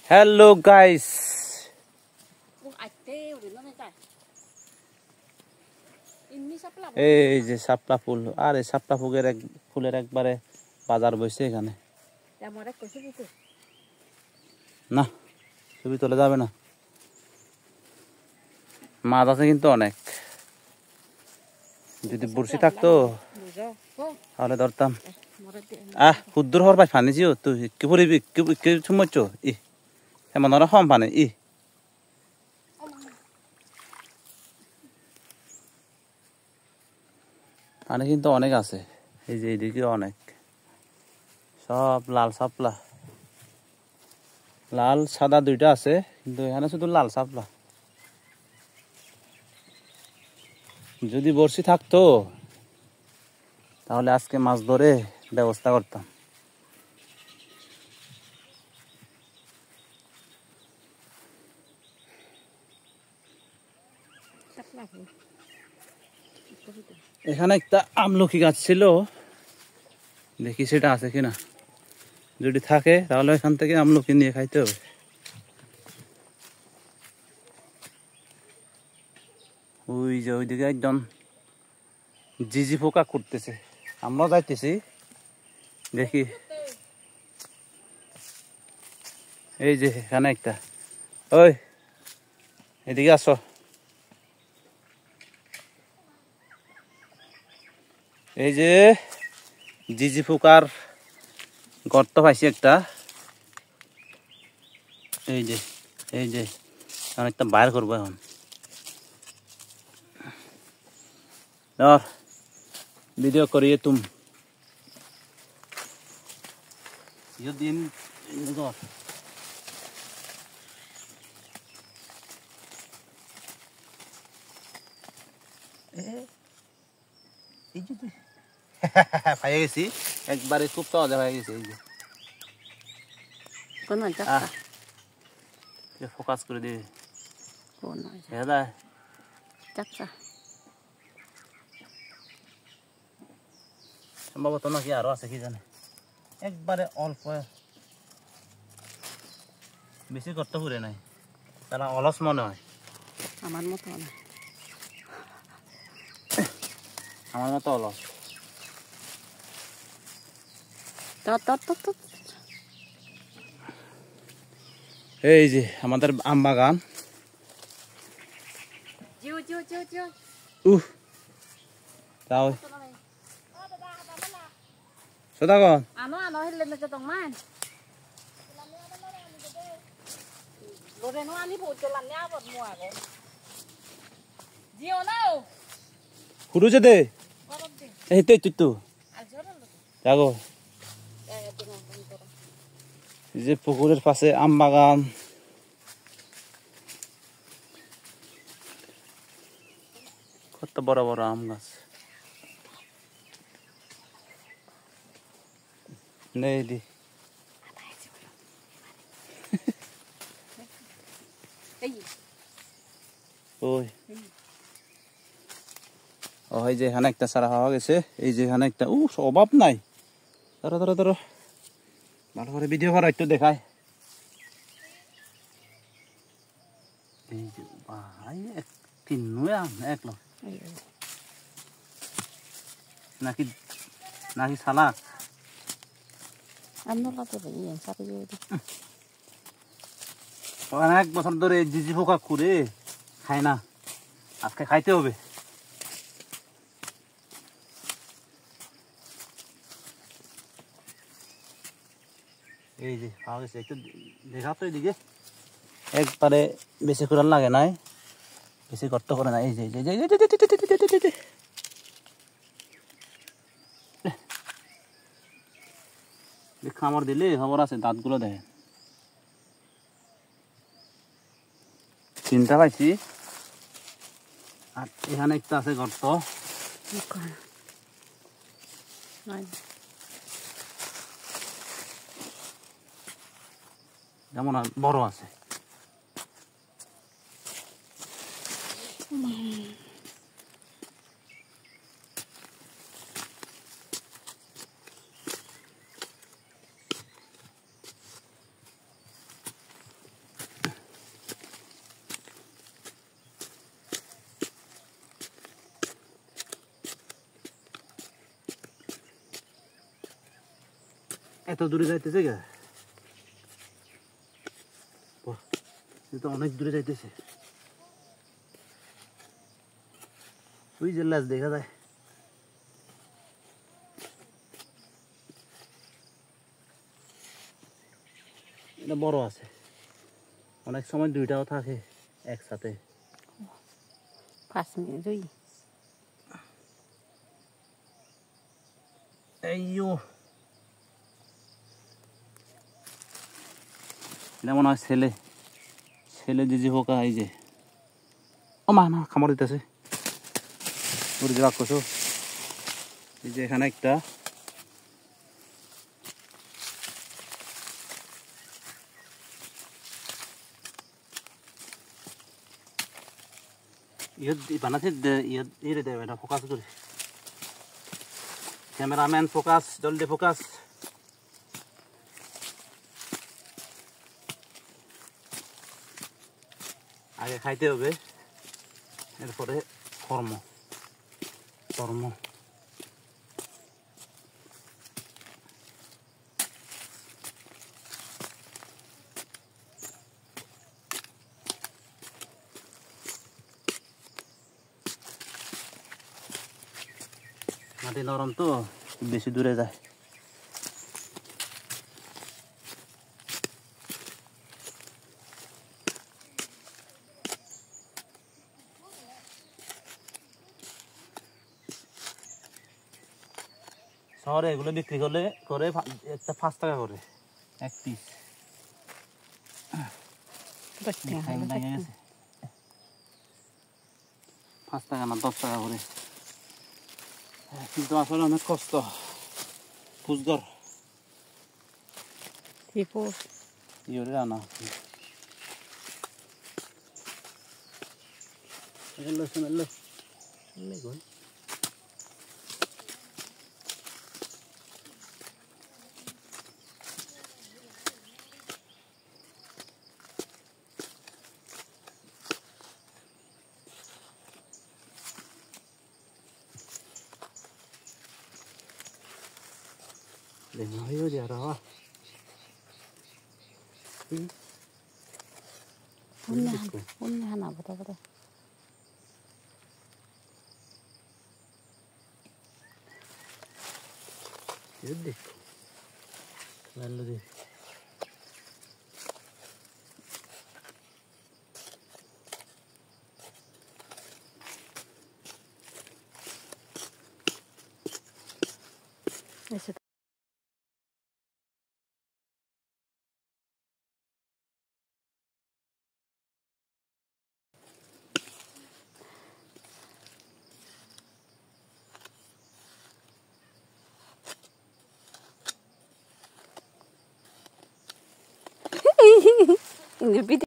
Hello guys. এই যে শাপলা ফুল আর এই শাপলা ফুলের একবারে বাজার বসে এখানে। না ছবি তোলা যাবে না, মাছ আছে কিন্তু অনেক। যদি বড়শি থাকতো তাহলে ধরতাম। ক্ষুদ্র হওয়ার ভাই ফানিছিও তুই কি পড়িবি কি সমস্য ই এমন ওরা কম পানি ই পানি কিন্তু অনেক আছে। এই যে এইদিকে অনেক, সব লাল শাপলা, লাল সাদা দুইটা আছে কিন্তু এখানে শুধু লাল শাপলা। যদি বড়শি থাকতো তাহলে আজকে মাছ ধরে ব্যবস্থা করতাম। এখানে একটা আমলকি গাছ ছিল, দেখি সেটা আছে কিনা। যদি থাকে তাহলে এখান থেকে আমলকি নিয়ে খাইতে হবে। ওই যে ওইদিকে একজন জিজি পোকা করতেছে, আমরাও যাইতেছি দেখি। এই যে এখানে একটা, ওই এদিকে আসো। এই যে জিজি পোকার গর্ত পাইছি একটা। এই যে অনেকটা বাইর করবো এখন। ভিডিও করিয়ে তুম দিন পাইয়ে গেছি একবারে, খুব সহজে পাইয়ে গেছি। এই যে ফোকাস করে দিয়ে সম্ভবত নাকি আরো আছে কি জানে। একবারে অল্প, বেশি করতে পুরে নাই, তারা অলস মনে হয়। আমার মতো অলস। এই যে আমাদের আম বাগান। তাও Sudah Ano hilin na jatong man. Loreno ani po jalan niya bot mo ako. Jio na. kudu jade. Itu. Jago. এই যে পুকুরের পাশে আম বাগান। কত বড় বড় আম গাছ। নেই দি ওই ওই যে এখানে একটা সারা হওয়া গেছে। এই যে এখানে একটা অভাব নাই। ধরো ভালো করে ভিডিও করা একটু দেখায়। এই যে ভাই তিন্নু আম এক লোক নাকি সালাক। অনেক বছর ধরে জিজি পোকা করে খায় না, আজকে খাইতে হবে। এই যে পাওয়া গেছে, একটু দেখা তো এদিকে। একবারে বেশি করার লাগে নাই, বেশি গর্ত করে না। এই যে খামার দিলে খবর আছে, দাঁতগুলো দেখে। চিন্তা পাইছি। আর এখানে একটা আছে গর্ত, যেমন বড় আছে। এত দূরে যাইতেছে গা তো অনেক দূরে যাইতেছে ওই যে লাশ দেখা যায় এটা বড় আছে অনেক সময় দুইটাও থাকে একসাথে 5 মিনিট ওই এইয়ো এটা মনে হয় ছেলে ছেলে দিজি হোকা এই যে ও মা না খামার দিতেছে ওর যে রাখছো এই যে এখানে একটা বানাতে ইয়ে দেবে এটা ফোকাস করে ক্যামেরাম্যান ফোকাস জলদি ফোকাস আগে খাইতে হবে এরপরে কর্ম কর্ম মাটি নরম তো বেশি দূরে যায় শহরে এগুলো বিক্রি করলে করে একটা 5 টাকা করে এক পিস 5 টাকা না 10 টাকা করে কিন্তু আসলে অনেক কষ্ট পুজগর tipo ইউরে রানা hello hello গই để nói vô giờ đó 언니 하나 보다 보다 ये देखो लाल दे ऐसे Ini